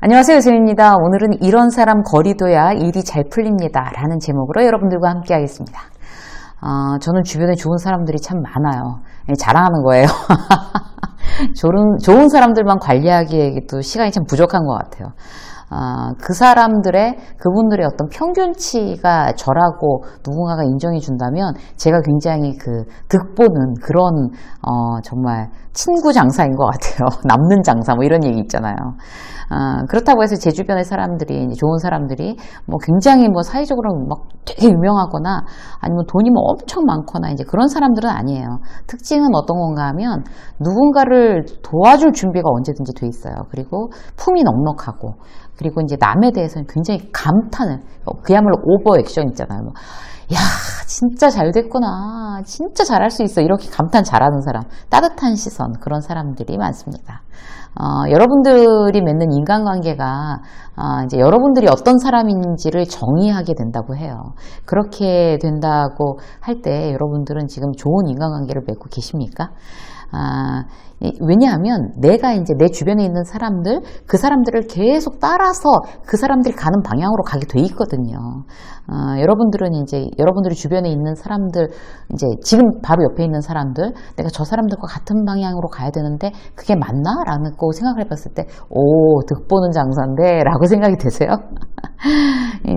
안녕하세요, 유세입니다. 오늘은 이런 사람 거리둬야 일이 잘 풀립니다 라는 제목으로 여러분들과 함께 하겠습니다. 저는 주변에 좋은 사람들이 참 많아요. 자랑하는 거예요. 좋은 사람들만 관리하기에도 시간이 참 부족한 것 같아요. 그분들의 어떤 평균치가 저라고 누군가가 인정해 준다면 제가 굉장히 득보는 그런, 정말 친구 장사인 것 같아요. 남는 장사, 뭐 이런 얘기 있잖아요. 그렇다고 해서 제 주변의 사람들이, 좋은 사람들이 굉장히 사회적으로 되게 유명하거나 아니면 돈이 엄청 많거나 이제 그런 사람들은 아니에요. 특징은 어떤 건가 하면 누군가를 도와줄 준비가 언제든지 돼 있어요. 그리고 품이 넉넉하고, 그리고 이제 남에 대해서는 굉장히 감탄을, 그야말로 오버 액션 있잖아요. 야, 진짜 잘 됐구나. 진짜 잘할 수 있어. 이렇게 감탄 잘하는 사람, 따뜻한 시선, 그런 사람들이 많습니다. 여러분들이 맺는 인간관계가 이제 여러분들이 어떤 사람인지를 정의하게 된다고 해요. 그렇게 된다고 할 때 여러분들은 지금 좋은 인간관계를 맺고 계십니까? 왜냐하면 내가 이제 내 주변에 있는 사람들, 그 사람들을 계속 따라서 그 사람들이 가는 방향으로 가게 돼 있거든요. 여러분들은 이제 여러분들이 주변에 있는 사람들, 이제 지금 바로 옆에 있는 사람들, 내가 저 사람들과 같은 방향으로 가야 되는데 그게 맞나? 라고 생각을 해봤을 때, 득보는 장사인데? 라고 생각이 되세요?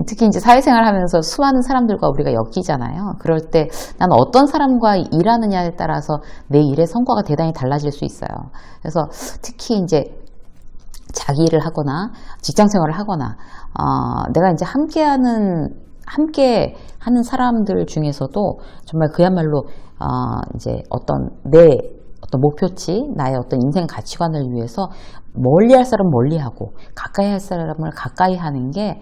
특히 이제 사회생활 하면서 수많은 사람들과 우리가 엮이잖아요. 그럴 때 나는 어떤 사람과 일하느냐에 따라서 내 일의 성과가 대단히 달라질 수 있어요. 그래서 특히 이제 자기 일을 하거나 직장 생활을 하거나, 내가 이제 함께 하는 사람들 중에서도 정말 그야말로, 이제 어떤 목표치, 나의 어떤 인생 가치관을 위해서 멀리 할 사람은 멀리 하고 가까이 할 사람을 가까이 하는 게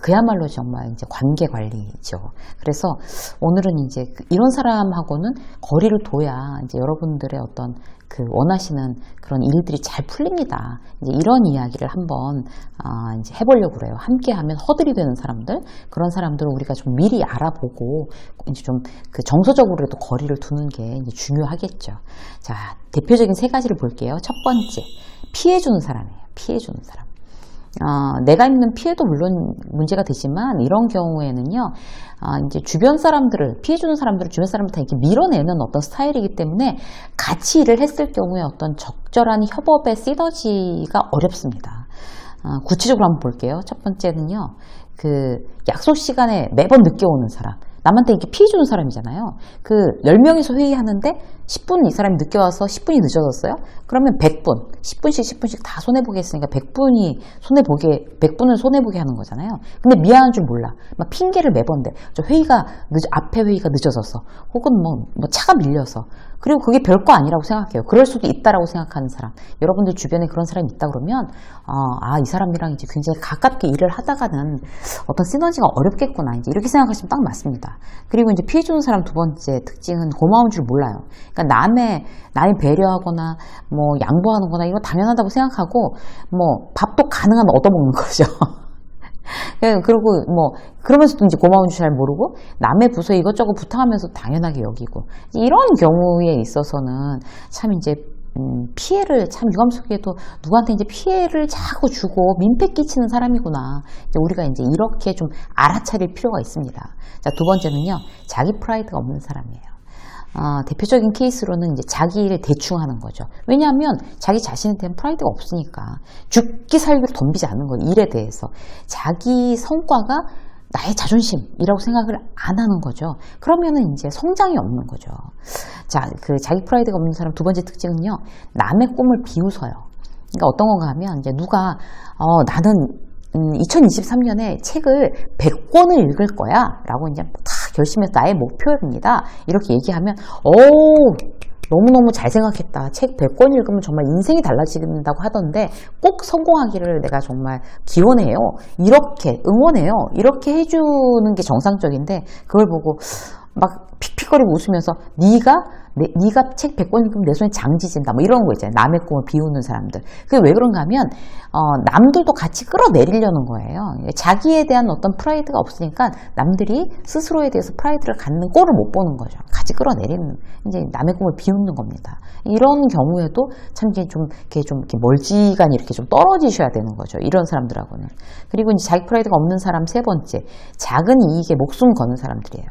그야말로 정말 이제 관계 관리죠. 그래서 오늘은 이제 이런 사람하고는 거리를 둬야 이제 여러분들의 어떤 원하시는 그런 일들이 잘 풀립니다. 이제 이런 이야기를 한번 이제 해보려고 그래요. 함께하면 허들이 되는 사람들, 그런 사람들은 우리가 좀 미리 알아보고 이제 좀 정서적으로라도 거리를 두는 게 이제 중요하겠죠. 자, 대표적인 세 가지를 볼게요. 첫 번째, 피해주는 사람이에요. 피해주는 사람. 내가 입는 피해도 물론 문제가 되지만 이런 경우에는요, 이제 주변 사람들을, 피해주는 사람들을 주변 사람한테 이렇게 밀어내는 어떤 스타일이기 때문에 같이 일을 했을 경우에 어떤 적절한 협업의 시너지가 어렵습니다. 구체적으로 한번 볼게요. 첫 번째는요, 약속 시간에 매번 늦게 오는 사람. 남한테 이렇게 피해 주는 사람이잖아요. 10명이서 회의하는데 10분 이 사람이 늦게 와서 10분이 늦어졌어요? 그러면 100분, 10분씩 다 손해보게 했으니까 100분을 손해보게 하는 거잖아요. 근데 미안한 줄 몰라. 막 핑계를 매번 대. 앞에 회의가 늦어져서, 혹은 차가 밀려서. 그리고 그게 별거 아니라고 생각해요. 그럴 수도 있다라고 생각하는 사람. 여러분들 주변에 그런 사람이 있다 그러면, 이 사람이랑 이제 굉장히 가깝게 일을 하다가는 어떤 시너지가 어렵겠구나. 이제 이렇게 생각하시면 딱 맞습니다. 그리고 이제 피해주는 사람 두 번째 특징은 고마운 줄 몰라요. 그러니까 남의 배려하거나 양보하는 거나 이거 당연하다고 생각하고 밥도 가능하면 얻어먹는 거죠. 그리고 그러면서도 이제 고마운 줄 잘 모르고 남의 부서에 이것저것 부탁하면서 당연하게 여기고, 이런 경우에 있어서는 참 이제 피해를 참 유감스럽게도 누구한테 이제 피해를 자꾸 주고 민폐 끼치는 사람이구나. 우리가 이제 이렇게 좀 알아차릴 필요가 있습니다. 자, 두 번째는요, 자기 프라이드가 없는 사람이에요. 대표적인 케이스로는 이제 자기 일을 대충 하는 거죠. 왜냐하면 자기 자신에 대한 프라이드가 없으니까. 죽기 살기로 덤비지 않는 거예요. 일에 대해서. 자기 성과가 나의 자존심이라고 생각을 안 하는 거죠. 그러면은 이제 성장이 없는 거죠. 자, 자기 프라이드가 없는 사람 두 번째 특징은요, 남의 꿈을 비웃어요. 그러니까 어떤 건가 하면, 이제 누가, 나는 2023년에 책을 100권을 읽을 거야 라고 이제 다 결심해서 나의 목표입니다. 이렇게 얘기하면, 너무너무 잘 생각했다. 책 100권 읽으면 정말 인생이 달라진다고 하던데 꼭 성공하기를 내가 정말 기원해요. 이렇게 응원해요. 이렇게 해주는 게 정상적인데, 그걸 보고 막 픽픽거리고 웃으면서 네가 네가 책 100권 읽으면 내 손에 장지진다. 뭐 이런 거 있잖아요. 남의 꿈을 비우는 사람들. 그게 왜 그런가 하면, 남들도 같이 끌어내리려는 거예요. 자기에 대한 어떤 프라이드가 없으니까 남들이 스스로에 대해서 프라이드를 갖는 꼴을 못 보는 거죠. 같이 끌어내리는, 이제 남의 꿈을 비우는 겁니다. 이런 경우에도 참 이렇게 멀지간히 이렇게 좀 떨어지셔야 되는 거죠. 이런 사람들하고는. 그리고 이제 자기 프라이드가 없는 사람 세 번째, 작은 이익에 목숨 거는 사람들이에요.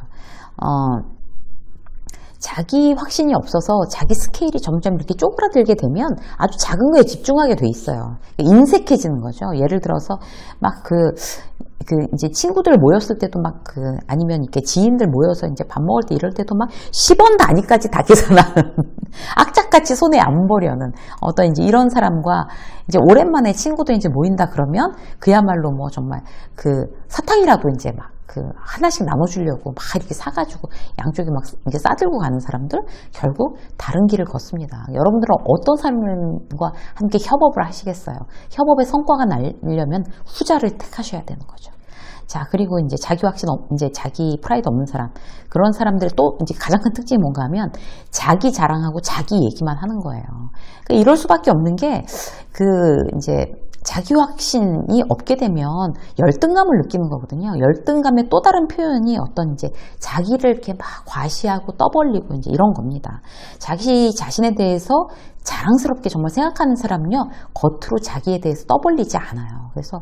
자기 확신이 없어서 자기 스케일이 점점 이렇게 쪼그라들게 되면 아주 작은 거에 집중하게 돼 있어요. 인색해지는 거죠. 예를 들어서 막 이제 친구들 모였을 때도 아니면 이렇게 지인들 모여서 이제 밥 먹을 때 이럴 때도 막 10원 단위까지 다 계산하는 악착같이 손에 안 보려는 어떤 이제 이런 사람과 이제 오랜만에 친구들 이제 모인다 그러면 그야말로 뭐 정말 사탕이라도 이제 하나씩 나눠주려고 막 이렇게 사가지고 양쪽에 막 이렇게 싸들고 가는 사람들 결국 다른 길을 걷습니다. 여러분들은 어떤 사람과 함께 협업을 하시겠어요? 협업의 성과가 나려면 후자를 택하셔야 되는 거죠. 자, 그리고 이제 자기 확신, 이제 자기 프라이드 없는 사람. 그런 사람들 또 이제 가장 큰 특징이 뭔가 하면 자기 자랑하고 자기 얘기만 하는 거예요. 그러니까 이럴 수밖에 없는 게 이제 자기 확신이 없게 되면 열등감을 느끼는 거거든요. 열등감의 또 다른 표현이 어떤 이제 자기를 이렇게 막 과시하고 떠벌리고 이제 이런 겁니다. 자기 자신에 대해서 자랑스럽게 정말 생각하는 사람은요, 겉으로 자기에 대해서 떠벌리지 않아요. 그래서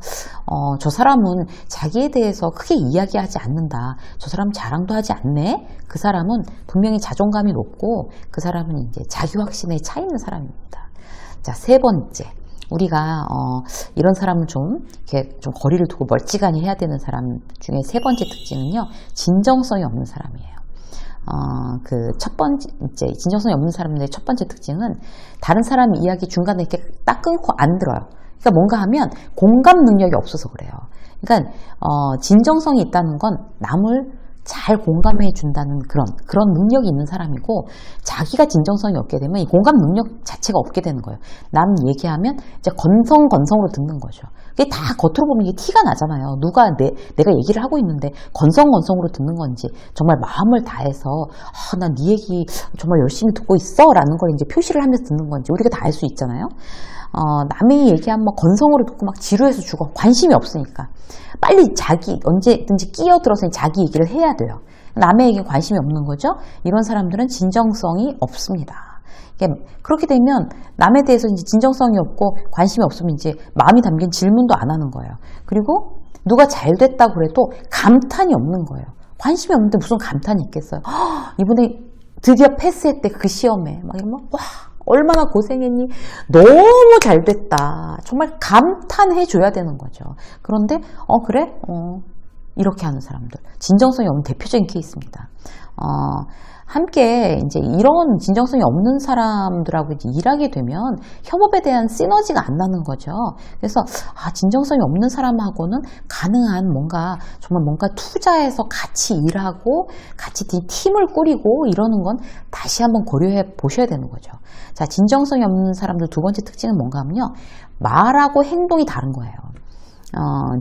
저 사람은 자기에 대해서 크게 이야기하지 않는다. 저 사람 자랑도 하지 않네. 그 사람은 분명히 자존감이 높고 그 사람은 이제 자기 확신에 차 있는 사람입니다. 자, 세 번째. 우리가 이런 사람은 좀 거리를 두고 멀찌감히 해야 되는 사람 중에 세 번째 특징은요, 진정성이 없는 사람이에요. 첫 번째, 진정성이 없는 사람의 첫 번째 특징은 다른 사람 이야기 중간에 이렇게 딱 끊고 안 들어요. 그러니까 뭔가 하면 공감 능력이 없어서 그래요. 그러니까 진정성이 있다는 건 남을 잘 공감해 준다는 그런 능력이 있는 사람이고, 자기가 진정성이 없게 되면 이 공감 능력 자체가 없게 되는 거예요. 남 얘기하면 이제 건성으로 듣는 거죠. 그게 다 겉으로 보면 이게 티가 나잖아요. 내가 얘기를 하고 있는데 건성으로 듣는 건지, 정말 마음을 다해서 난 네 얘기 정말 열심히 듣고 있어 라는 걸 이제 표시를 하면서 듣는 건지 우리가 다 알 수 있잖아요. 남이 얘기하면 막 건성으로 듣고 막 지루해서 죽어. 관심이 없으니까. 빨리 언제든지 끼어들어서 자기 얘기를 해야 돼요. 남의 얘기에 관심이 없는 거죠. 이런 사람들은 진정성이 없습니다. 그렇게 되면 남에 대해서 이제 진정성이 없고 관심이 없으면 이제 마음이 담긴 질문도 안 하는 거예요. 그리고 누가 잘 됐다고 그래도 감탄이 없는 거예요. 관심이 없는데 무슨 감탄이 있겠어요. 이번에 드디어 패스했대, 그 시험에. 막 이러면 와, 얼마나 고생했니? 너무 잘 됐다. 정말 감탄해 줘야 되는 거죠. 그런데 그래? 이렇게 하는 사람들. 진정성이 없는 대표적인 케이스입니다. 함께 이제 이런 진정성이 없는 사람들하고 이제 일하게 되면 협업에 대한 시너지가 안 나는 거죠. 그래서 진정성이 없는 사람하고는 가능한 정말 뭔가 투자해서 같이 일하고 같이 팀을 꾸리고 이러는 건 다시 한번 고려해 보셔야 되는 거죠. 자, 진정성이 없는 사람들 두 번째 특징은 뭔가 하면요, 말하고 행동이 다른 거예요.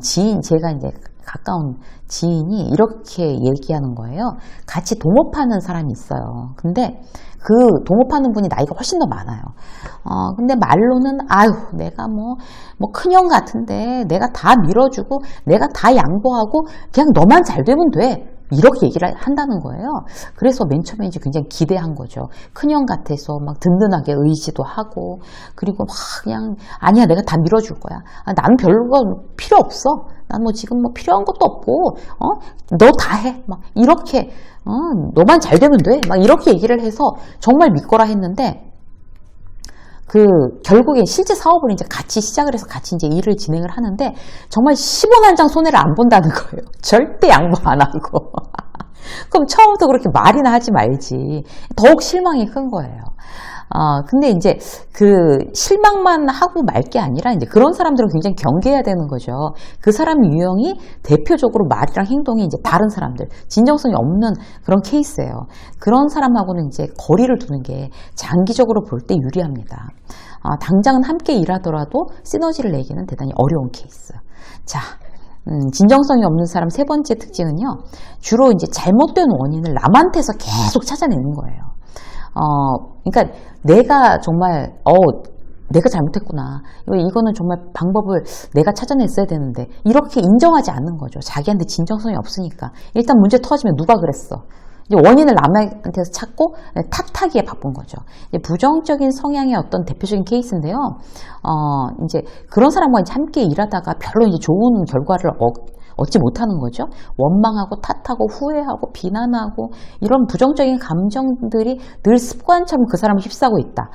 제가 이제 가까운 지인이 이렇게 얘기하는 거예요. 같이 동업하는 사람이 있어요. 근데 그 동업하는 분이 나이가 훨씬 더 많아요. 근데 말로는 내가 뭐 큰형 같은데 내가 다 밀어주고 내가 다 양보하고 그냥 너만 잘 되면 돼. 이렇게 얘기를 한다는 거예요. 그래서 맨 처음에 이제 굉장히 기대한 거죠. 큰형 같아서 막 든든하게 의지도 하고, 그리고 막 그냥 아니야, 내가 다 밀어줄 거야. 나는 별거 필요 없어. 난 뭐 지금 뭐 필요한 것도 없고, 너 다 해. 막 이렇게, 너만 잘 되면 돼. 막 이렇게 얘기를 해서 정말 믿거라 했는데, 결국에 실제 사업을 이제 같이 시작을 해서 같이 이제 일을 진행을 하는데, 정말 10원 한 장 손해를 안 본다는 거예요. 절대 양보 안 하고. 그럼 처음부터 그렇게 말이나 하지 말지. 더욱 실망이 큰 거예요. 근데 이제 실망만 하고 말 게 아니라 이제 그런 사람들은 굉장히 경계해야 되는 거죠. 그 사람 유형이 대표적으로 말이랑 행동이 이제 다른 사람들, 진정성이 없는 그런 케이스예요. 그런 사람하고는 이제 거리를 두는 게 장기적으로 볼 때 유리합니다. 당장은 함께 일하더라도 시너지를 내기는 대단히 어려운 케이스. 자, 진정성이 없는 사람 세 번째 특징은요, 주로 이제 잘못된 원인을 남한테서 계속 찾아내는 거예요. 그러니까 내가 정말 내가 잘못했구나. 이거는 정말 방법을 내가 찾아냈어야 되는데 이렇게 인정하지 않는 거죠. 자기한테 진정성이 없으니까. 일단 문제 터지면 누가 그랬어. 이제 원인을 남한테서 찾고 탓하기에 바쁜 거죠. 이제 부정적인 성향의 어떤 대표적인 케이스인데요. 이제 그런 사람과 이제 함께 일하다가 별로 이제 좋은 결과를 얻지 못하는 거죠. 원망하고 탓하고 후회하고 비난하고 이런 부정적인 감정들이 늘 습관처럼 그 사람을 휩싸고 있다.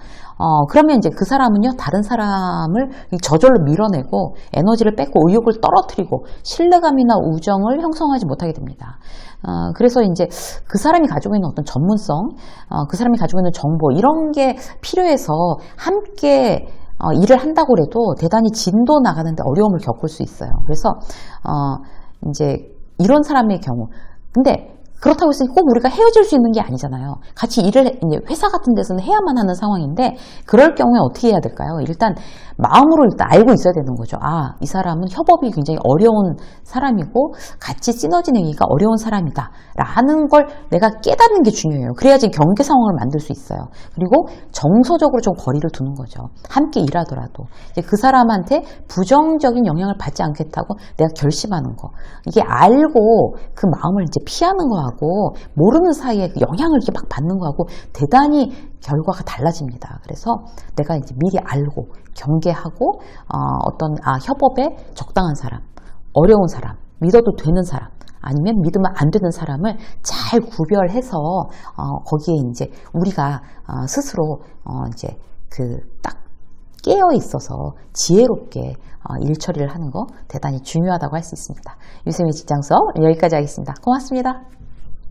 그러면 이제 그 사람은요, 다른 사람을 저절로 밀어내고 에너지를 뺏고 의욕을 떨어뜨리고 신뢰감이나 우정을 형성하지 못하게 됩니다. 그래서 이제 그 사람이 가지고 있는 어떤 전문성, 그 사람이 가지고 있는 정보, 이런 게 필요해서 함께 일을 한다고 해도 대단히 진도 나가는데 어려움을 겪을 수 있어요. 그래서 이제 이런 사람의 경우, 근데 그렇다고 해서 꼭 우리가 헤어질 수 있는 게 아니잖아요. 같이 일을 이제 회사 같은 데서는 해야만 하는 상황인데, 그럴 경우에 어떻게 해야 될까요? 일단 마음으로 일단 알고 있어야 되는 거죠. 이 사람은 협업이 굉장히 어려운 사람이고 같이 시너지 내기가 어려운 사람이다 라는 걸 내가 깨닫는 게 중요해요. 그래야지 경계 상황을 만들 수 있어요. 그리고 정서적으로 좀 거리를 두는 거죠. 함께 일하더라도 이제 그 사람한테 부정적인 영향을 받지 않겠다고 내가 결심하는 거, 이게 알고 그 마음을 이제 피하는 거하고 모르는 사이에 그 영향을 이렇게 막 받는 거하고 대단히 결과가 달라집니다. 그래서 내가 이제 미리 알고 경계하고 어떤 협업에 적당한 사람, 어려운 사람, 믿어도 되는 사람, 아니면 믿으면 안 되는 사람을 잘 구별해서 거기에 이제 우리가 스스로 이제 그 딱 깨어 있어서 지혜롭게 일 처리를 하는 거 대단히 중요하다고 할 수 있습니다. 유쌤의 직장 수업 여기까지 하겠습니다. 고맙습니다.